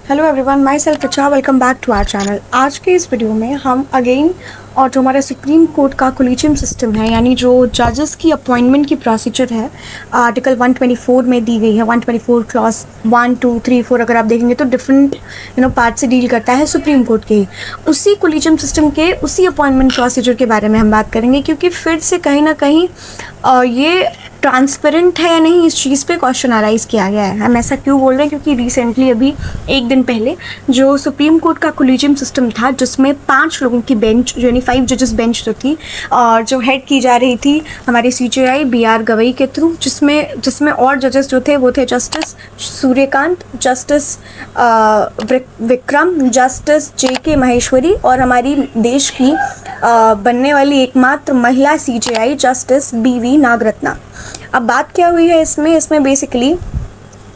Hello everyone, myself Richa, welcome back to our channel. आज के इस वीडियो में हम अगेन और जो हमारा सुप्रीम कोर्ट का कोलिजियम सिस्टम है, यानी जो जजेस की अपॉइंटमेंट की प्रोसीजर है, आर्टिकल 124 में दी गई है। 124 क्लॉज 1, 2, 3, 4 अगर आप देखेंगे तो डिफरेंट पार्ट से डील करता है सुप्रीम कोर्ट के। उसी कोलिजियम सिस्टम के उसी अपॉइंटमेंट प्रोसीजर के बारे में हम बात करेंगे, क्योंकि फिर से कहीं ना कहीं ये ट्रांसपेरेंट है या नहीं, इस चीज़ पे क्वेश्चन अराइज किया गया है। हम ऐसा क्यों बोल रहे हैं? क्योंकि रिसेंटली अभी एक दिन पहले जो सुप्रीम कोर्ट का कोलिजियम सिस्टम था, जिसमें 5 लोगों की बेंच, यानी 5 जजेस बेंच जो थी, और जो हेड की जा रही थी हमारे CJI BR गवई के थ्रू, जिसमें और जजेस जो थे वो थे justice Suryakant, justice Vikram, justice JK Maheshwari और हमारी देश की बनने वाली एकमात्र महिला CJI जस्टिस BV नागरत्ना। अब बात क्या हुई है इसमें बेसिकली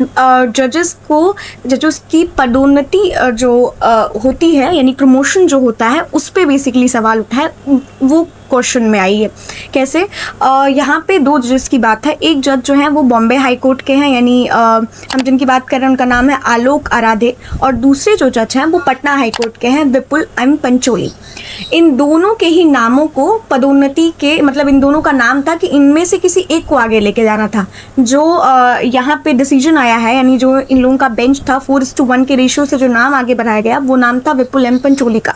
जजेस की पदोन्नति जो होती है, यानी प्रमोशन जो होता है, उस पे बेसिकली सवाल उठा है। वो क्वेश्चन में आई है कैसे। यहाँ पे 2 जजेस की बात है। एक जज जो है वो बॉम्बे हाई कोर्ट के हैं, यानी हम जिनकी बात कर रहे हैं उनका नाम है आलोक आराधे, और दूसरे जो जज हैं वो पटना हाई कोर्ट के हैं, विपुल M पंचोली। इन दोनों के ही नामों को पदोन्नति के, मतलब इन दोनों का नाम था कि इनमें से किसी एक को आगे लेके जाना था। जो यहाँ पे डिसीजन आया है, यानी जो इन लोगों का बेंच था, 4:1 के रेशियो से जो नाम आगे बढ़ाया गया वो नाम था विपुल M पंचोली का,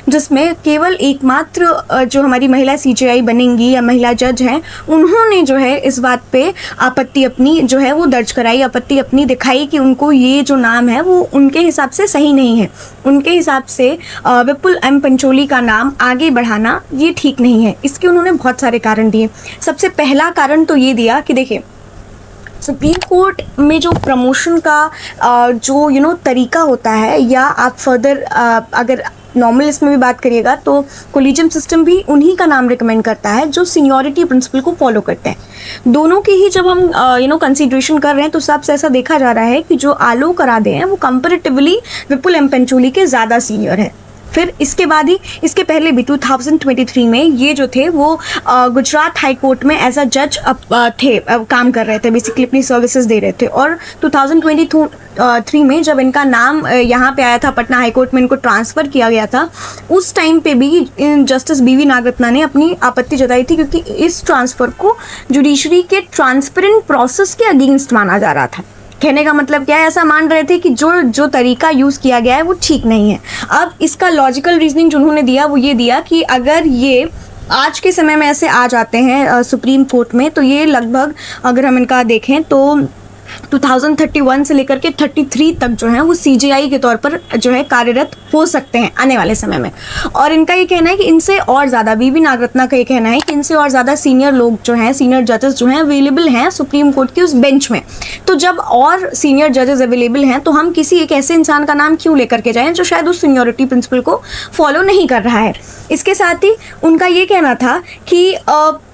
जिसमें केवल एकमात्र जो हमारी महिला CJI बनेंगी या महिला जज हैं, उन्होंने जो है इस बात पे आपत्ति अपनी जो है वो दर्ज कराई, आपत्ति अपनी दिखाई कि उनको ये जो नाम है वो उनके हिसाब से सही नहीं है। उनके हिसाब से विपुल M पंचोली का नाम आगे बढ़ाना ये ठीक नहीं है। इसके उन्होंने बहुत सारे कारण दिए। सबसे पहला कारण तो ये दिया कि देखिए, सुप्रीम कोर्ट में जो प्रमोशन का जो तरीका होता है, या आप फर्दर अगर नॉर्मल इसमें भी बात करिएगा तो कोलिजियम सिस्टम भी उन्हीं का नाम रिकमेंड करता है जो सीनियरिटी प्रिंसिपल को फॉलो करते हैं। दोनों की ही जब हम कंसीडरेशन कर रहे हैं तो सबसे ऐसा देखा जा रहा है कि जो आलोक आराधे हैं वो कंपैरेटिवली विपुल M पंचोली के ज़्यादा सीनियर है। फिर इसके बाद ही, इसके पहले भी 2023 में ये जो थे वो गुजरात हाई कोर्ट में एज अ जज थे, काम कर रहे थे, बेसिकली अपनी सर्विसेज दे रहे थे। और 2023 में जब इनका नाम यहाँ पे आया था, पटना हाई कोर्ट में इनको ट्रांसफ़र किया गया था, उस टाइम पे भी जस्टिस BV नागरत्ना ने अपनी आपत्ति जताई थी, क्योंकि इस ट्रांसफ़र को जुडिशरी के ट्रांसपेरेंट प्रोसेस के अगेंस्ट माना जा रहा था। कहने का मतलब क्या है, ऐसा मान रहे थे कि जो तरीका यूज़ किया गया है वो ठीक नहीं है। अब इसका लॉजिकल रीजनिंग जो उन्होंने दिया वो ये दिया कि अगर ये आज के समय में ऐसे आ जाते हैं सुप्रीम कोर्ट में, तो ये लगभग अगर हम इनका देखें तो 2031 से लेकर के 33 तक जो है वो CJI के तौर पर जो है कार्यरत हो सकते हैं आने वाले समय में। और इनका ये कहना है कि इनसे और ज़्यादा, BV नागरत्ना का ये कहना है कि इनसे और ज़्यादा सीनियर लोग जो हैं, सीनियर जजेस जो हैं अवेलेबल हैं सुप्रीम कोर्ट के उस बेंच में। तो जब और सीनियर जजेस अवेलेबल हैं तो हम किसी एक ऐसे इंसान का नाम क्यों लेकर के जाएँ जो शायद उस सीनियरिटी प्रिंसिपल को फॉलो नहीं कर रहा है। इसके साथ ही उनका ये कहना था कि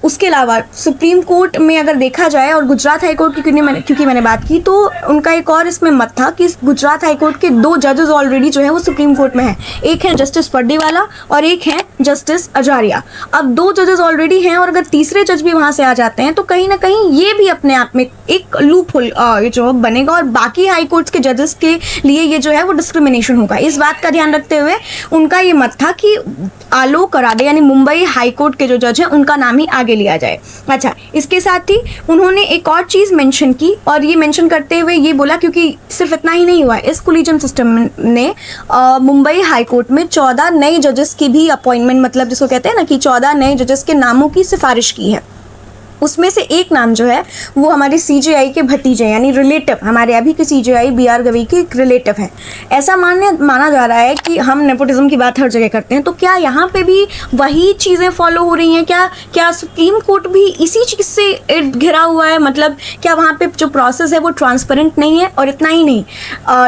उसके अलावा सुप्रीम कोर्ट में अगर देखा जाए, और गुजरात हाई कोर्ट की क्योंकि मैंने बात की, तो उनका एक और इसमें मत था कि गुजरात हाई कोर्ट के 2 जजेस ऑलरेडी जो है वो सुप्रीम कोर्ट में हैं। एक है जस्टिस पर्डेवाला और एक है जस्टिस अजारिया। अब 2 जजेस ऑलरेडी हैं, और अगर तीसरे जज भी वहाँ से आ जाते हैं तो कहीं ना कहीं ये भी अपने आप में एक लूप होल जो बनेगा, और बाकी हाई कोर्ट्स के जजेस के लिए ये जो है वो डिस्क्रिमिनेशन होगा। इस बात का ध्यान रखते हुए उनका ये मत था कि आलोक आराधे यानी मुंबई हाई कोर्ट के जो जज हैं उनका नाम ही आगे लिया जाए। अच्छा, इसके साथ ही उन्होंने एक और चीज़ मेंशन की, और ये मेंशन करते हुए ये बोला, क्योंकि सिर्फ इतना ही नहीं हुआ, इस कोलिजियम सिस्टम ने मुंबई हाई कोर्ट में 14 नए जजेस की भी अपॉइंटमेंट, मतलब जिसको कहते हैं ना कि 14 नए जजेस के नामों की सिफारिश की है। उसमें से एक नाम जो है वो हमारे CJI के भतीजे, यानी रिलेटिव, हमारे अभी के CJI BR गवई के एक रिलेटिव है। ऐसा माना जा रहा है कि हम नेपोटिज्म की बात हर जगह करते हैं, तो क्या यहाँ पे भी वही चीज़ें फॉलो हो रही हैं? क्या सुप्रीम कोर्ट भी इसी चीज़ से घिरा हुआ है? मतलब क्या वहाँ पे जो प्रोसेस है वो ट्रांसपेरेंट नहीं है? और इतना ही नहीं,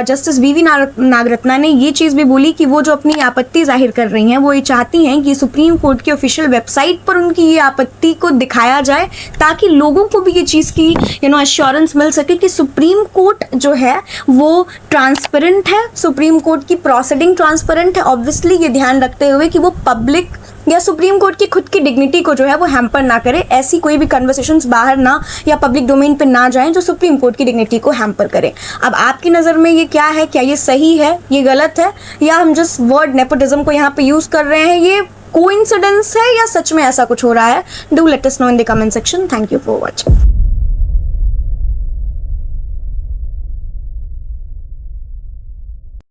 जस्टिस BV नागरत्ना ने ये चीज़ भी बोली कि वो जो अपनी आपत्ति जाहिर कर रही हैं वो ये चाहती हैं कि सुप्रीम कोर्ट की ऑफिशियल वेबसाइट पर उनकी ये आपत्ति को दिखाया जाए, ताकि लोगों को भी ये चीज़ की एश्योरेंस मिल सके कि सुप्रीम कोर्ट जो है वो ट्रांसपेरेंट है, सुप्रीम कोर्ट की प्रोसीडिंग ट्रांसपेरेंट है। ऑब्वियसली ये ध्यान रखते हुए कि वो पब्लिक या सुप्रीम कोर्ट की खुद की डिग्निटी को जो है वो हैम्पर ना करे, ऐसी कोई भी कन्वर्सेशंस बाहर ना या पब्लिक डोमेन पे ना जाएं जो सुप्रीम कोर्ट की डिग्निटी को हैम्पर करे। अब आपकी नज़र में ये क्या है, क्या ये सही है, ये गलत है, या हम जिस वर्ड नेपोटिज्म को यहाँ पे यूज़ कर रहे हैं ये कोइंसिडेंस है या सच में ऐसा कुछ हो रहा है? Do let us know in the comment section. Thank you for watching.